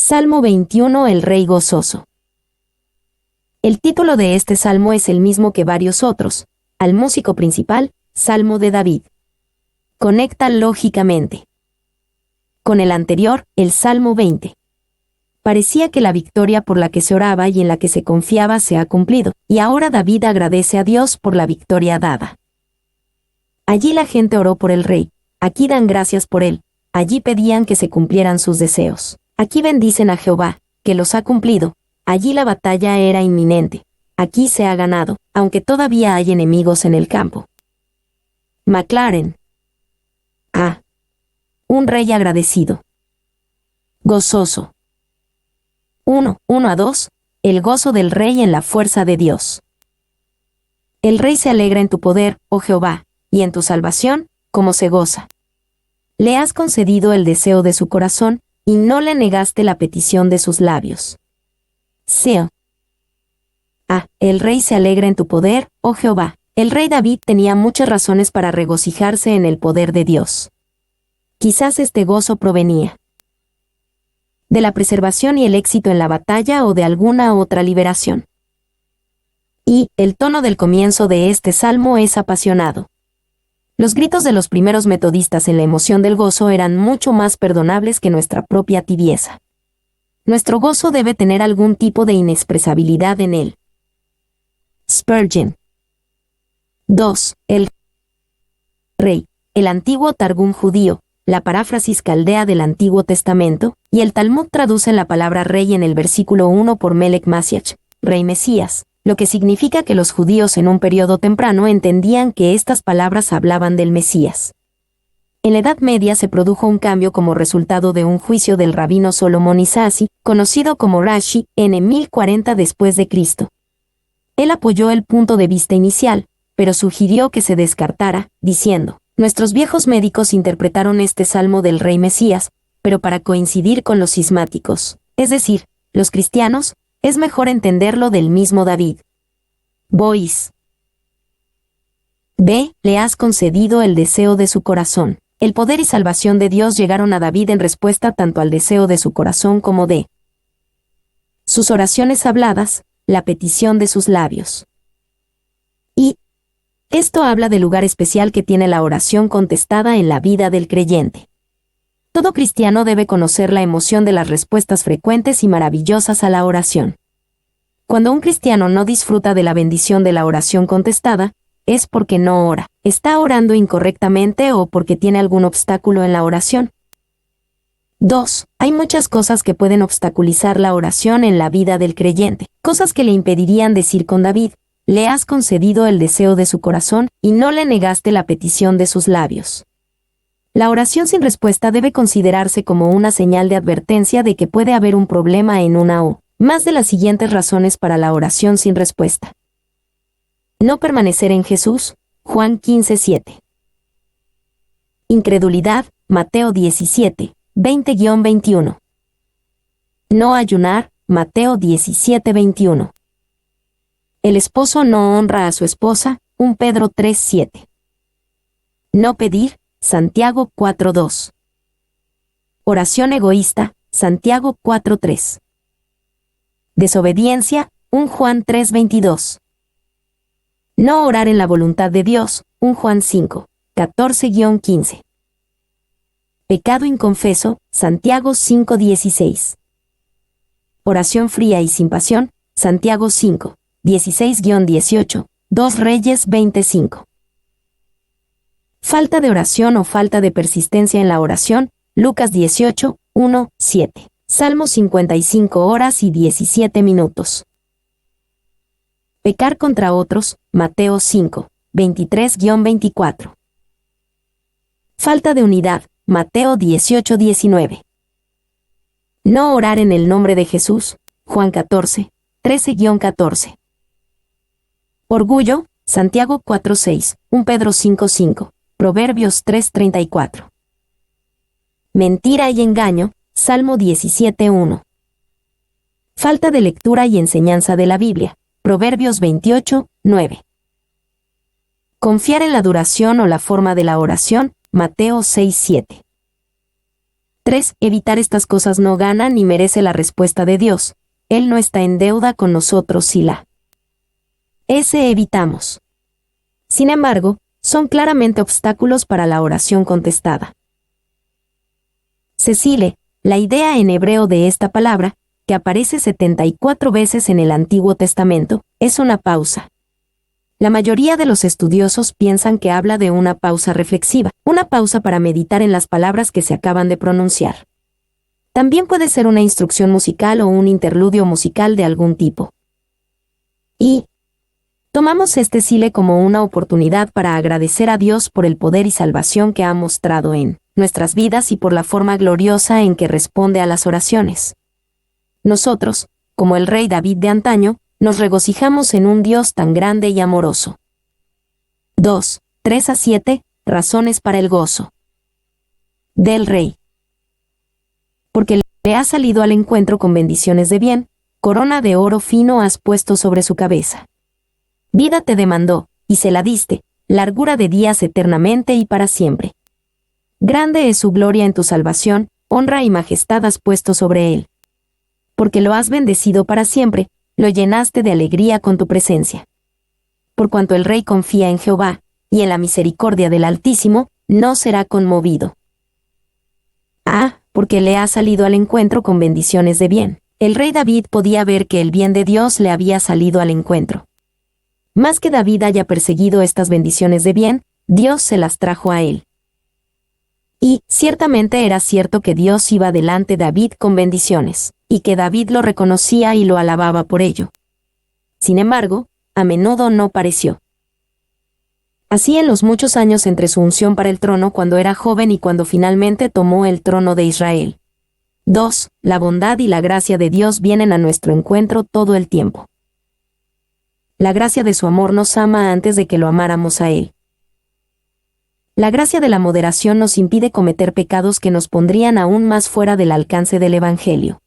Salmo 21. El Rey gozoso. El título de este salmo es el mismo que varios otros. Al músico principal, Salmo de David. Conecta lógicamente con el anterior, el Salmo 20. Parecía que la victoria por la que se oraba y en la que se confiaba se ha cumplido, y ahora David agradece a Dios por la victoria dada. Allí la gente oró por el rey, aquí dan gracias por él, allí pedían que se cumplieran sus deseos. Aquí bendicen a Jehová, que los ha cumplido, allí la batalla era inminente, aquí se ha ganado, aunque todavía hay enemigos en el campo. McLaren. A. Un rey agradecido. Gozoso. 1:1-2. El gozo del rey en la fuerza de Dios. El rey se alegra en tu poder, oh Jehová, y en tu salvación, como se goza. Le has concedido el deseo de su corazón, y no le negaste la petición de sus labios. Seo. A. El rey se alegra en tu poder, oh Jehová. El rey David tenía muchas razones para regocijarse en el poder de Dios. Quizás este gozo provenía de la preservación y el éxito en la batalla o de alguna otra liberación. Y el tono del comienzo de este salmo es apasionado. Los gritos de los primeros metodistas en la emoción del gozo eran mucho más perdonables que nuestra propia tibieza. Nuestro gozo debe tener algún tipo de inexpresabilidad en él. Spurgeon. 2. El rey, el antiguo Targum judío, la paráfrasis caldea del Antiguo Testamento, y el Talmud traducen la palabra rey en el versículo 1 por Melech Masiach, rey Mesías, lo que significa que los judíos en un periodo temprano entendían que estas palabras hablaban del Mesías. En la Edad Media se produjo un cambio como resultado de un juicio del rabino Solomón Isasi, conocido como Rashi, en 1040 después de Cristo. Él apoyó el punto de vista inicial, pero sugirió que se descartara, diciendo: nuestros viejos médicos interpretaron este salmo del rey Mesías, pero para coincidir con los cismáticos, es decir, los cristianos, es mejor entenderlo del mismo David. Boyce. B. Le has concedido el deseo de su corazón. El poder y salvación de Dios llegaron a David en respuesta tanto al deseo de su corazón como de sus oraciones habladas, la petición de sus labios. Y esto habla del lugar especial que tiene la oración contestada en la vida del creyente. Todo cristiano debe conocer la emoción de las respuestas frecuentes y maravillosas a la oración. Cuando un cristiano no disfruta de la bendición de la oración contestada, es porque no ora, está orando incorrectamente o porque tiene algún obstáculo en la oración. 2. Hay muchas cosas que pueden obstaculizar la oración en la vida del creyente, cosas que le impedirían decir con David: le has concedido el deseo de su corazón y no le negaste la petición de sus labios. La oración sin respuesta debe considerarse como una señal de advertencia de que puede haber un problema en una o más de las siguientes razones para la oración sin respuesta. No permanecer en Jesús, Juan 15:7. Incredulidad, Mateo 17, 20-21. No ayunar, Mateo 17:21. El esposo no honra a su esposa, 1 Pedro 3:7. No pedir, Santiago 4:2. Oración egoísta, Santiago 4:3. Desobediencia, 1 Juan 3:22. No orar en la voluntad de Dios, 1 Juan 5, 14-15. Pecado inconfeso, Santiago 5:16. Oración fría y sin pasión, Santiago 5, 16-18, 2 Reyes 25. Falta de oración o falta de persistencia en la oración, Lucas 18, 1-7. Salmo 55 horas y 17 minutos. Pecar contra otros, Mateo 5, 23-24. Falta de unidad, Mateo 18-19. No orar en el nombre de Jesús, Juan 14, 13-14. Orgullo, Santiago 4:6, 1 Pedro 5:5, Proverbios 3:34. Mentira y engaño, Salmo 17:1. Falta de lectura y enseñanza de la Biblia, Proverbios 28:9. Confiar en la duración o la forma de la oración, Mateo 6:7. 3. Evitar estas cosas no gana ni merece la respuesta de Dios. Él no está en deuda con nosotros si la evitamos. Sin embargo, son claramente obstáculos para la oración contestada. Cecile, la idea en hebreo de esta palabra, que aparece 74 veces en el Antiguo Testamento, es una pausa. La mayoría de los estudiosos piensan que habla de una pausa reflexiva, una pausa para meditar en las palabras que se acaban de pronunciar. También puede ser una instrucción musical o un interludio musical de algún tipo. Y tomamos este Sile como una oportunidad para agradecer a Dios por el poder y salvación que ha mostrado en nuestras vidas y por la forma gloriosa en que responde a las oraciones. Nosotros, como el rey David de antaño, nos regocijamos en un Dios tan grande y amoroso. 2. 3 a 7. Razones para el gozo. Del rey. Porque le ha salido al encuentro con bendiciones de bien, corona de oro fino has puesto sobre su cabeza. Vida te demandó, y se la diste, largura de días eternamente y para siempre. Grande es su gloria en tu salvación, honra y majestad has puesto sobre él. Porque lo has bendecido para siempre, lo llenaste de alegría con tu presencia. Por cuanto el rey confía en Jehová, y en la misericordia del Altísimo, no será conmovido. Porque le ha salido al encuentro con bendiciones de bien. El rey David podía ver que el bien de Dios le había salido al encuentro. Más que David haya perseguido estas bendiciones de bien, Dios se las trajo a él. Y, ciertamente era cierto que Dios iba delante de David con bendiciones, y que David lo reconocía y lo alababa por ello. Sin embargo, a menudo no pareció. Así en los muchos años entre su unción para el trono cuando era joven y cuando finalmente tomó el trono de Israel. 2. La bondad y la gracia de Dios vienen a nuestro encuentro todo el tiempo. La gracia de su amor nos ama antes de que lo amáramos a Él. La gracia de la moderación nos impide cometer pecados que nos pondrían aún más fuera del alcance del Evangelio.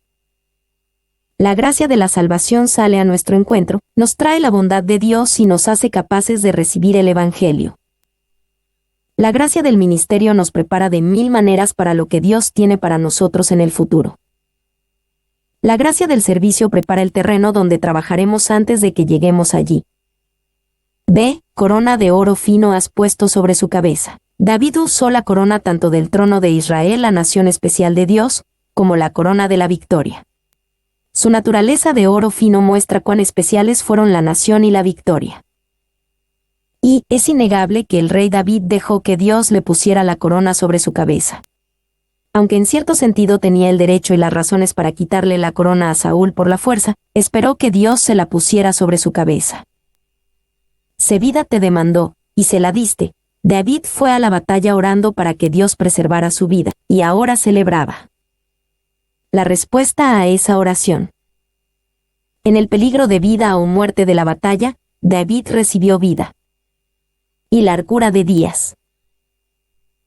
La gracia de la salvación sale a nuestro encuentro, nos trae la bondad de Dios y nos hace capaces de recibir el Evangelio. La gracia del ministerio nos prepara de 1000 maneras para lo que Dios tiene para nosotros en el futuro. La gracia del servicio prepara el terreno donde trabajaremos antes de que lleguemos allí. B. Corona de oro fino has puesto sobre su cabeza. David usó la corona tanto del trono de Israel, la nación especial de Dios, como la corona de la victoria. Su naturaleza de oro fino muestra cuán especiales fueron la nación y la victoria. Y es innegable que el rey David dejó que Dios le pusiera la corona sobre su cabeza. Aunque en cierto sentido tenía el derecho y las razones para quitarle la corona a Saúl por la fuerza, esperó que Dios se la pusiera sobre su cabeza. Vida te demandó, y se la diste. David fue a la batalla orando para que Dios preservara su vida, y ahora celebraba la respuesta a esa oración. En el peligro de vida o muerte de la batalla, David recibió vida y largura de días.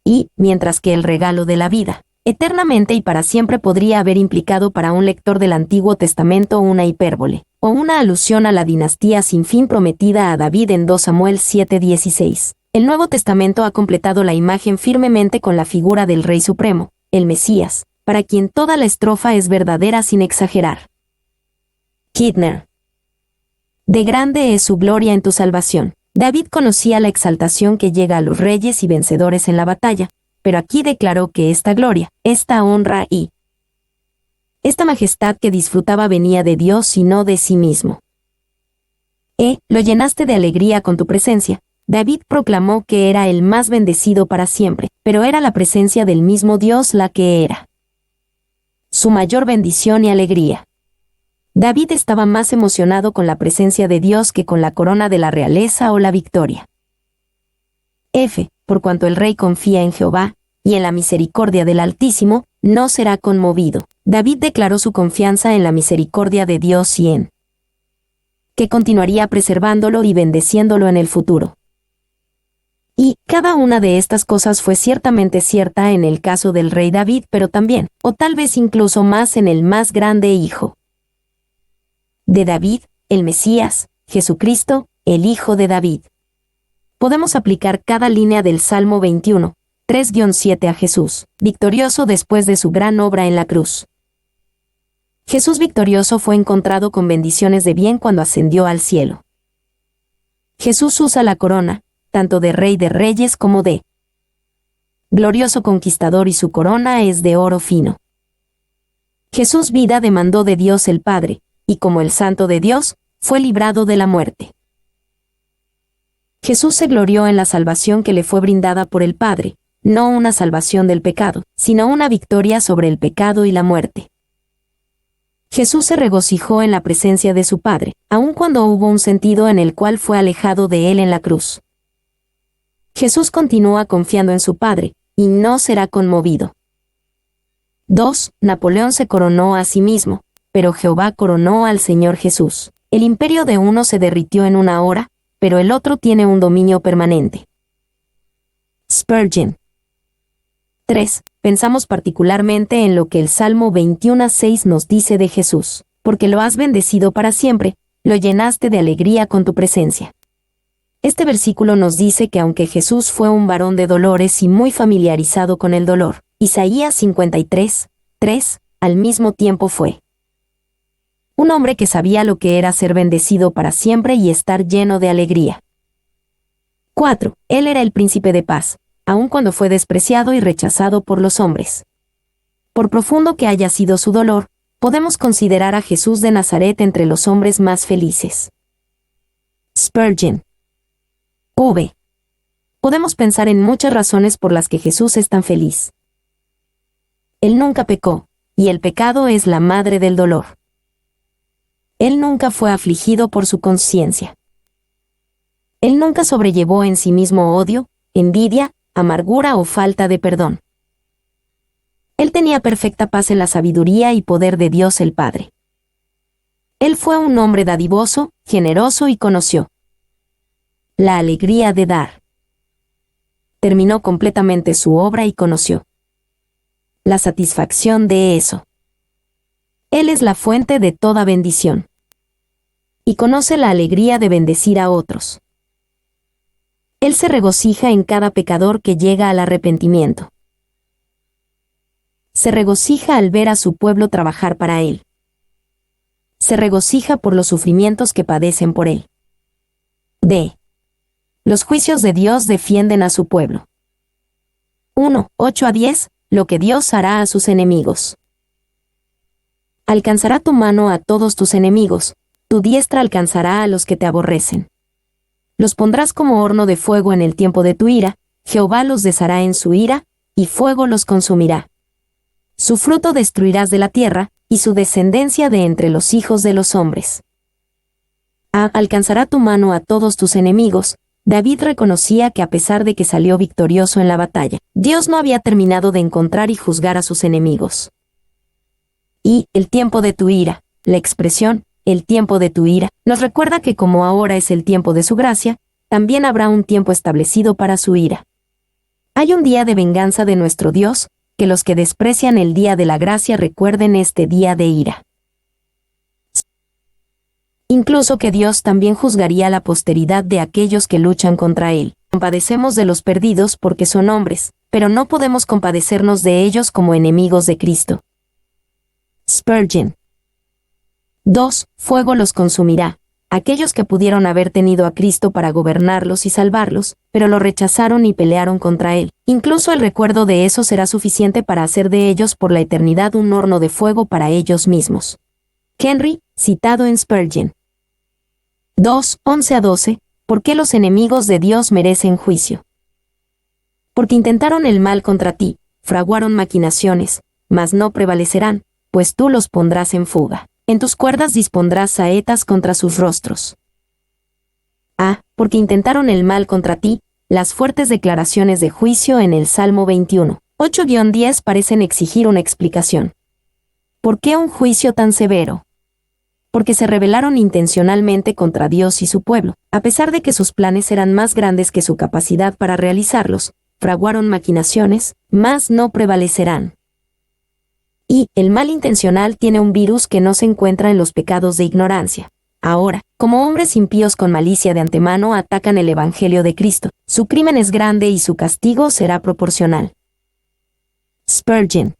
Y, mientras que el regalo de la vida, eternamente y para siempre podría haber implicado para un lector del Antiguo Testamento una hipérbole, o una alusión a la dinastía sin fin prometida a David en 2 Samuel 7:16. El Nuevo Testamento ha completado la imagen firmemente con la figura del Rey Supremo, el Mesías, para quien toda la estrofa es verdadera sin exagerar. Kidner. De grande es su gloria en tu salvación. David conocía la exaltación que llega a los reyes y vencedores en la batalla, pero aquí declaró que esta gloria, esta honra y esta majestad que disfrutaba venía de Dios y no de sí mismo. Lo llenaste de alegría con tu presencia. David proclamó que era el más bendecido para siempre, pero era la presencia del mismo Dios la que era su mayor bendición y alegría. David estaba más emocionado con la presencia de Dios que con la corona de la realeza o la victoria. Por cuanto el rey confía en Jehová, y en la misericordia del Altísimo, no será conmovido. David declaró su confianza en la misericordia de Dios y en que continuaría preservándolo y bendeciéndolo en el futuro. Y cada una de estas cosas fue ciertamente cierta en el caso del rey David, pero también, o tal vez incluso más en el más grande hijo de David, el Mesías, Jesucristo, el Hijo de David. Podemos aplicar cada línea del Salmo 21, 3-7 a Jesús, victorioso después de su gran obra en la cruz. Jesús victorioso fue encontrado con bendiciones de bien cuando ascendió al cielo. Jesús usa la corona, tanto de Rey de Reyes como de glorioso conquistador, y su corona es de oro fino. Jesús vida demandó de Dios el Padre, y como el Santo de Dios, fue librado de la muerte. Jesús se glorió en la salvación que le fue brindada por el Padre, no una salvación del pecado, sino una victoria sobre el pecado y la muerte. Jesús se regocijó en la presencia de su Padre, aun cuando hubo un sentido en el cual fue alejado de él en la cruz. Jesús continúa confiando en su Padre, y no será conmovido. 2. Napoleón se coronó a sí mismo, pero Jehová coronó al Señor Jesús. El imperio de uno se derritió en una hora, pero el otro tiene un dominio permanente. Spurgeon. 3. Pensamos particularmente en lo que el Salmo 21:6 nos dice de Jesús, porque lo has bendecido para siempre, lo llenaste de alegría con tu presencia. Este versículo nos dice que aunque Jesús fue un varón de dolores y muy familiarizado con el dolor, Isaías 53:3, al mismo tiempo fue un hombre que sabía lo que era ser bendecido para siempre y estar lleno de alegría. 4. Él era el príncipe de paz, aun cuando fue despreciado y rechazado por los hombres. Por profundo que haya sido su dolor, podemos considerar a Jesús de Nazaret entre los hombres más felices. Spurgeon. V. Podemos pensar en muchas razones por las que Jesús es tan feliz. Él nunca pecó, y el pecado es la madre del dolor. Él nunca fue afligido por su conciencia. Él nunca sobrellevó en sí mismo odio, envidia, amargura o falta de perdón. Él tenía perfecta paz en la sabiduría y poder de Dios el Padre. Él fue un hombre dadivoso, generoso y conoció la alegría de dar. Terminó completamente su obra y conoció la satisfacción de eso. Él es la fuente de toda bendición. Y conoce la alegría de bendecir a otros. Él se regocija en cada pecador que llega al arrepentimiento. Se regocija al ver a su pueblo trabajar para Él. Se regocija por los sufrimientos que padecen por Él. D. Los juicios de Dios defienden a su pueblo. 1:8-10, lo que Dios hará a sus enemigos. Alcanzará tu mano a todos tus enemigos, tu diestra alcanzará a los que te aborrecen. Los pondrás como horno de fuego en el tiempo de tu ira, Jehová los deshará en su ira, y fuego los consumirá. Su fruto destruirás de la tierra, y su descendencia de entre los hijos de los hombres. Alcanzará tu mano a todos tus enemigos. David reconocía que a pesar de que salió victorioso en la batalla, Dios no había terminado de encontrar y juzgar a sus enemigos. Y el tiempo de tu ira, la expresión, el tiempo de tu ira, nos recuerda que como ahora es el tiempo de su gracia, también habrá un tiempo establecido para su ira. Hay un día de venganza de nuestro Dios, que los que desprecian el día de la gracia recuerden este día de ira. Incluso que Dios también juzgaría a la posteridad de aquellos que luchan contra Él. Compadecemos de los perdidos porque son hombres, pero no podemos compadecernos de ellos como enemigos de Cristo. Spurgeon. 2. Fuego los consumirá. Aquellos que pudieron haber tenido a Cristo para gobernarlos y salvarlos, pero lo rechazaron y pelearon contra Él. Incluso el recuerdo de eso será suficiente para hacer de ellos por la eternidad un horno de fuego para ellos mismos. Henry, citado en Spurgeon. 2:11-12. ¿Por qué los enemigos de Dios merecen juicio? Porque intentaron el mal contra ti, fraguaron maquinaciones, mas no prevalecerán, pues tú los pondrás en fuga. En tus cuerdas dispondrás saetas contra sus rostros. Porque intentaron el mal contra ti, las fuertes declaraciones de juicio en el Salmo 21, 8-10 parecen exigir una explicación. ¿Por qué un juicio tan severo? Porque se rebelaron intencionalmente contra Dios y su pueblo, a pesar de que sus planes eran más grandes que su capacidad para realizarlos, fraguaron maquinaciones, mas no prevalecerán. Y el mal intencional tiene un virus que no se encuentra en los pecados de ignorancia. Ahora, Como hombres impíos con malicia de antemano atacan el Evangelio de Cristo, su crimen es grande y su castigo será proporcional. Spurgeon.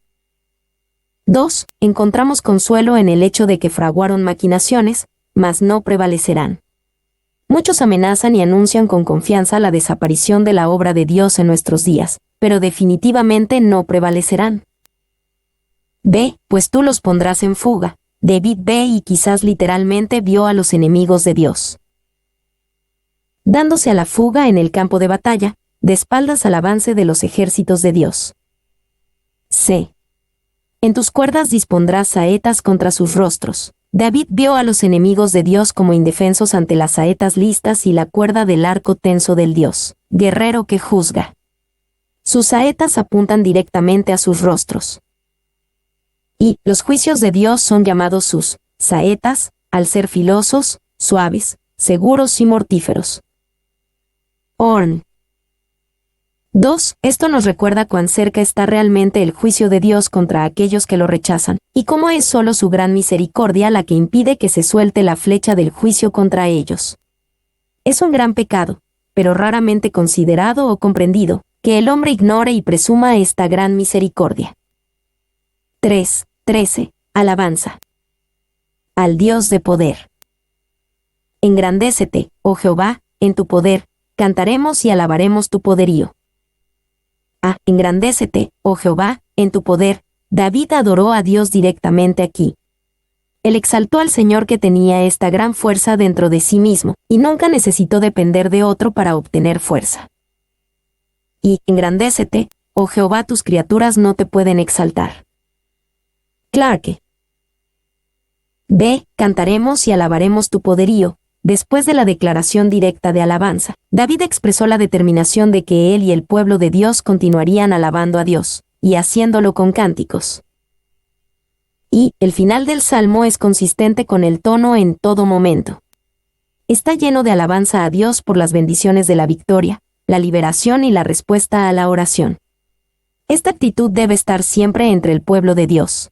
2. Encontramos consuelo en el hecho de que fraguaron maquinaciones, mas no prevalecerán. Muchos amenazan y anuncian con confianza la desaparición de la obra de Dios en nuestros días, pero definitivamente no prevalecerán. B. Pues tú los pondrás en fuga. David B. y quizás literalmente vio a los enemigos de Dios dándose a la fuga en el campo de batalla, de espaldas al avance de los ejércitos de Dios. C. En tus cuerdas dispondrás saetas contra sus rostros. David vio a los enemigos de Dios como indefensos ante las saetas listas y la cuerda del arco tenso del Dios, guerrero que juzga. Sus saetas apuntan directamente a sus rostros. Y los juicios de Dios son llamados sus saetas, al ser filosos, suaves, seguros y mortíferos. Horn. 2. Esto nos recuerda cuán cerca está realmente el juicio de Dios contra aquellos que lo rechazan, y cómo es solo su gran misericordia la que impide que se suelte la flecha del juicio contra ellos. Es un gran pecado, pero raramente considerado o comprendido, que el hombre ignore y presuma esta gran misericordia. 3.13. Alabanza. Al Dios de poder. Engrandécete, oh Jehová, en tu poder, cantaremos y alabaremos tu poderío. Engrandécete, oh Jehová, en tu poder. David adoró a Dios directamente aquí. Él exaltó al Señor que tenía esta gran fuerza dentro de sí mismo, y nunca necesitó depender de otro para obtener fuerza. Y engrandécete, oh Jehová, tus criaturas no te pueden exaltar. Clarke. B. Cantaremos y alabaremos tu poderío. Después de la declaración directa de alabanza, David expresó la determinación de que él y el pueblo de Dios continuarían alabando a Dios, y haciéndolo con cánticos. Y el final del salmo es consistente con el tono en todo momento. Está lleno de alabanza a Dios por las bendiciones de la victoria, la liberación y la respuesta a la oración. Esta actitud debe estar siempre entre el pueblo de Dios.